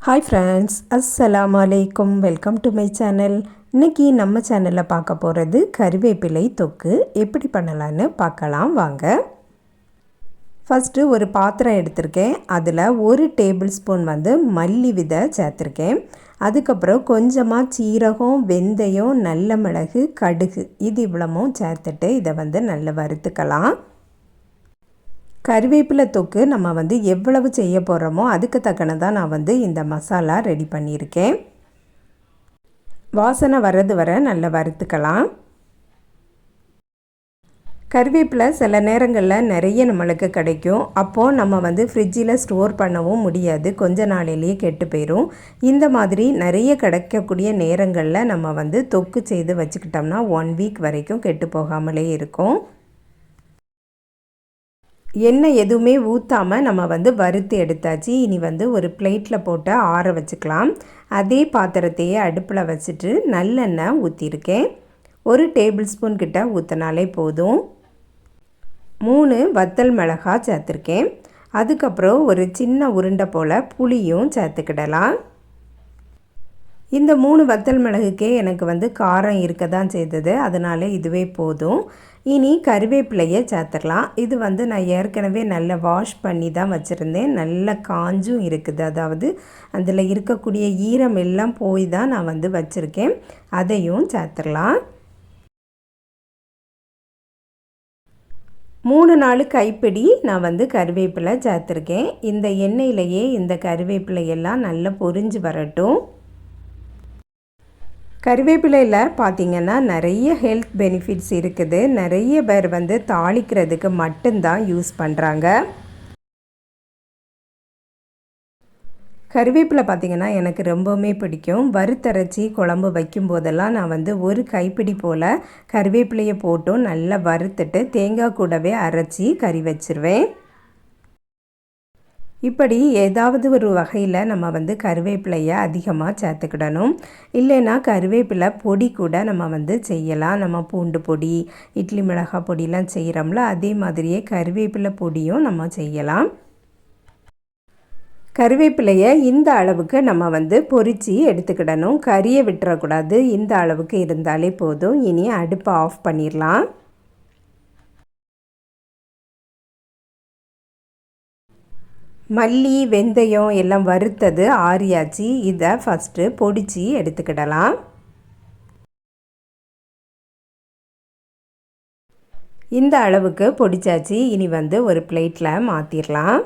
Hi friends, அஸ்ஸலாமு அலைக்கும். Welcome to my channel. இன்றைக்கி நம்ம சேனலில் பார்க்க போகிறது கறிவேப்பிலை தொக்கு எப்படி பண்ணலான்னு பார்க்கலாம் வாங்க. ஃபஸ்ட்டு ஒரு பாத்திரம் எடுத்திருக்கேன். அதில் 1 டேபிள் ஸ்பூன் மல்லி விதை சேர்த்துருக்கேன். அதுக்கப்புறம் கொஞ்சமாக சீரகம், வெந்தயம், நல்ல மிளகு, கடுகு இது இவ்வளவும் சேர்த்துட்டு இதை நல்லா வறுத்துக்கலாம். கறிவேப்பிலை தொக்கு நம்ம எவ்வளவு செய்ய போகிறோமோ அதுக்கு தக்கனதான் நான் இந்த மசாலா ரெடி பண்ணியிருக்கேன். வாசனை வர்றது வரை நல்லா வறுத்துக்கலாம். கறிவேப்பிலை சில நேரங்களில் நிறைய நம்மளுக்கு கிடைக்கும். அப்போது நம்ம ஃப்ரிட்ஜில் ஸ்டோர் பண்ணவும் முடியாது, கொஞ்ச நாளிலேயே கெட்டு போயிடும். இந்த மாதிரி நிறைய கிடைக்கக்கூடிய நேரங்களில் நம்ம தொக்கு செய்து வச்சுக்கிட்டோம்னா 1 வீக் வரைக்கும் கெட்டு போகாமலே இருக்கும். எண்ணெய் எதுவுமே ஊற்றாமல் நம்ம வறுத்து எடுத்தாச்சு. இனி ஒரு பிளேட்டில் போட்டு ஆற வச்சுக்கலாம். அதே பாத்திரத்தையே அடுப்பில் வச்சுட்டு நல்லெண்ணெய் ஊற்றிருக்கேன். 1 டேபிள் ஸ்பூன் கிட்ட ஊற்றினாலே போதும். 3 வத்தல் மிளகாய் சேர்த்துருக்கேன். அதுக்கப்புறம் ஒரு சின்ன உருண்டை போல் புளியும் சேர்த்துக்கிடலாம். இந்த 3 வத்தல் மிளகுக்கே எனக்கு காரம் இருக்க தான் செய்தது, அதனால் இதுவே போதும். இனி கறிவேப்பிலையை சேர்த்துடலாம். இது நான் ஏற்கனவே நல்லா வாஷ் பண்ணி தான் வச்சுருந்தேன். நல்லா காஞ்சும் இருக்குது, அதாவது அதில் இருக்கக்கூடிய ஈரம் எல்லாம் போய் தான் நான் வச்சுருக்கேன். அதையும் சேர்த்துடலாம். 3-4 கைப்பிடி நான் கறிவேப்பிலை சேர்த்துருக்கேன். இந்த எண்ணெயிலேயே இந்த கறிவேப்பிலையெல்லாம் நல்லா பொரிஞ்சு வரட்டும். கறிவேப்பிலையில் பார்த்திங்கன்னா நிறைய ஹெல்த் பெனிஃபிட்ஸ் இருக்குது. நிறைய பேர் தாளிக்கிறதுக்கு மட்டும்தான் யூஸ் பண்ணுறாங்க. கறிவேப்பிலை பார்த்திங்கன்னா எனக்கு ரொம்பவுமே பிடிக்கும். வறுத்தரைச்சி குழம்பு வைக்கும்போதெல்லாம் நான் 1 கைப்பிடி போல் கறிவேப்பிலையை போட்டும் நல்லா வறுத்துட்டு தேங்காய் கூடவே அரைச்சி கறி வச்சுருவேன். இப்படி ஏதாவது ஒரு வகையில் நம்ம கறிவேப்பிலையை அதிகமாக சேர்த்துக்கிடணும். இல்லைன்னா கறிவேப்பிலை பொடி கூட நம்ம செய்யலாம். நம்ம பூண்டு பொடி, இட்லி மிளகாய் பொடியெலாம் செய்கிறோம்ல, அதே மாதிரியே கறிவேப்பிலை பொடியும் நம்ம செய்யலாம். கறிவேப்பிலையை இந்த அளவுக்கு நம்ம பொரித்து எடுத்துக்கிடணும். கறியை விட்டுறக்கூடாது. இந்த அளவுக்கு இருந்தாலே போதும். இனி அடுப்பை ஆஃப் பண்ணிடலாம். மல்லி, வெந்தயம் எல்லாம் வறுத்தது ஆறியாச்சு. இதை ஃபஸ்ட்டு பொடிச்சு எடுத்துக்கிடலாம். இந்த அளவுக்கு பொடிச்சாச்சு. இனி ஒரு பிளேட்டில் மாற்றிடலாம்.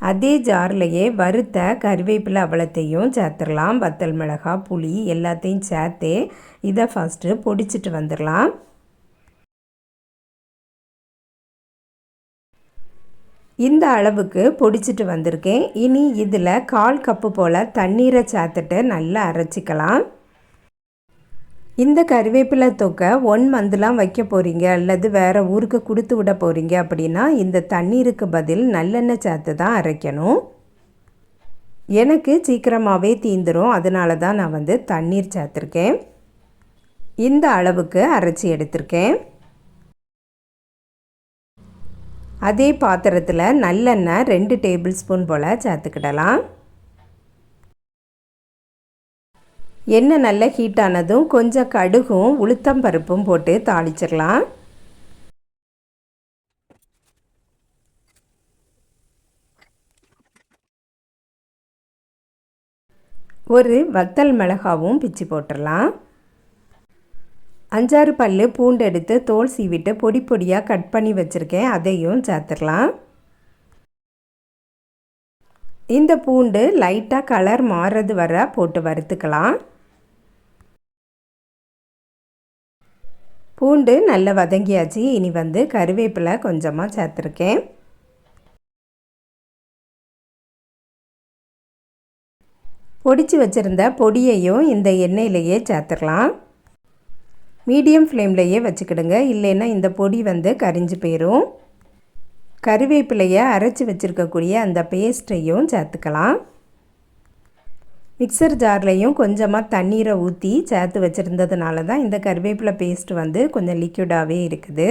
அதே ஜார்லையே வறுத்த கறிவேப்பிலை அவ்வளத்தையும் சேர்த்துடலாம். வத்தல் மிளகாய், புளி எல்லாத்தையும் சேர்த்து இதை ஃபஸ்ட்டு பொடிச்சிட்டு வந்துடலாம். இந்த அளவுக்கு பொடிச்சிட்டு வந்திருக்கேன். இனி இதில் 1/4 கப்பு போல் தண்ணீரை சேர்த்துட்டு நல்லா அரைச்சிக்கலாம். இந்த கறிவேப்பிலை தொக்கை 1 மந்த்லாம் வைக்க போகிறீங்க அல்லது வேறு ஊருக்கு கொடுத்து விட போகிறீங்க அப்படின்னா இந்த தண்ணீருக்கு பதில் நல்லெண்ணெய் சேர்த்து தான் அரைக்கணும். எனக்கு சீக்கிரமாகவே தீந்துடும், அதனால தான் நான் தண்ணீர் சேர்த்துருக்கேன். இந்த அளவுக்கு அரைச்சி எடுத்திருக்கேன். அதே பாத்திரத்தில் நல்லெண்ணெய் 2 டேபிள் ஸ்பூன் போல் சேர்த்துக்கிடலாம். எண்ணெய் நல்லா ஹீட் ஆனதும் கொஞ்சம் கடுகும் உளுத்தம் பருப்பும் போட்டு தாளிச்சிடலாம். ஒரு வத்தல் மிளகாவும் பிச்சு போட்டுடலாம். 5-6 பல் பூண்டு எடுத்து தோல் சீவிட்டு பொடி பொடியாக கட் பண்ணி வச்சுருக்கேன், அதையும் சேர்த்துடலாம். இந்த பூண்டு லைட்டாக கலர் மாறுறது வர போட்டு வறுத்துக்கலாம். பூண்டு நல்லா வதங்கியாச்சு. இனி கறிவேப்பிலை கொஞ்சமாக சேர்த்துருக்கேன். பொடிச்சு வச்சுருந்த பொடியையும் இந்த எண்ணெயிலையே சேர்த்துக்கலாம். மீடியம் ஃப்ளேம்லையே வச்சுக்கிடுங்க, இல்லைன்னா இந்த பொடி கரிஞ்சு போயிடும். கறிவேப்பிலையை அரைச்சி வச்சுருக்கக்கூடிய அந்த பேஸ்ட்டையும் சேர்த்துக்கலாம். மிக்சர் ஜார்லேயும் கொஞ்சமாக தண்ணீரை ஊற்றி சேர்த்து வச்சுருந்ததுனால தான் இந்த கருவேப்பிலை பேஸ்ட் வந்து கொஞ்சம் லிக்விடாகவே இருக்குது.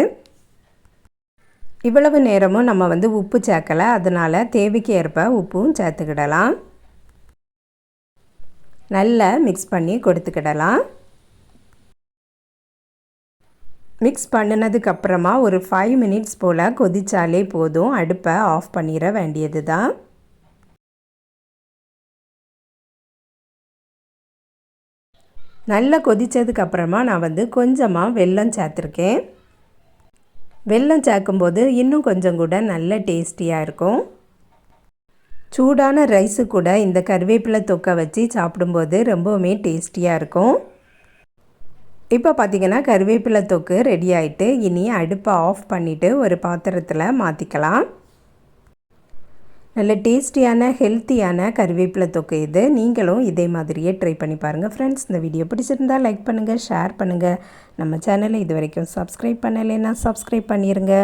இவ்வளவு நேரமும் நம்ம வந்து உப்பு சேர்க்கலை, அதனால் தேவைக்கு ஏற்ப உப்பும் சேர்த்துக்கிடலாம். நல்லா மிக்ஸ் பண்ணி கொடுத்துக்கிடலாம். மிக்ஸ் பண்ணினதுக்கப்புறமா ஒரு 5 மினிட்ஸ் போல் கொதிச்சாலே போதும். அடுப்பை ஆஃப் பண்ணிட வேண்டியது தான். நல்லா கொதித்ததுக்கப்புறமா நான் வந்து கொஞ்சமாக வெல்லம் சேர்த்துருக்கேன். வெல்லம் சேர்க்கும்போது இன்னும் கொஞ்சம் கூட நல்ல டேஸ்டியாக இருக்கும். சூடான ரைஸு கூட இந்த கருவேப்பிலை தொக்கை வச்சு சாப்பிடும்போது ரொம்பவுமே டேஸ்டியாக இருக்கும். இப்போ பார்த்திங்கன்னா கருவேப்பிலை தொக்கு ரெடி ஆகிட்டு, இனி அடுப்பை ஆஃப் பண்ணிவிட்டு ஒரு பாத்திரத்தில் மாற்றிக்கலாம். நல்ல டேஸ்டியான ஹெல்த்தியான கருவேப்பிலை தொக்கு இது. நீங்களும் இதே மாதிரியே ட்ரை பண்ணி பாருங்கள் ஃப்ரெண்ட்ஸ். இந்த வீடியோ பிடிச்சிருந்தால் லைக் பண்ணுங்கள், ஷேர் பண்ணுங்கள். நம்ம சேனலை இது வரைக்கும் சப்ஸ்கிரைப் பண்ணலைன்னா சப்ஸ்கிரைப் பண்ணிடுங்க.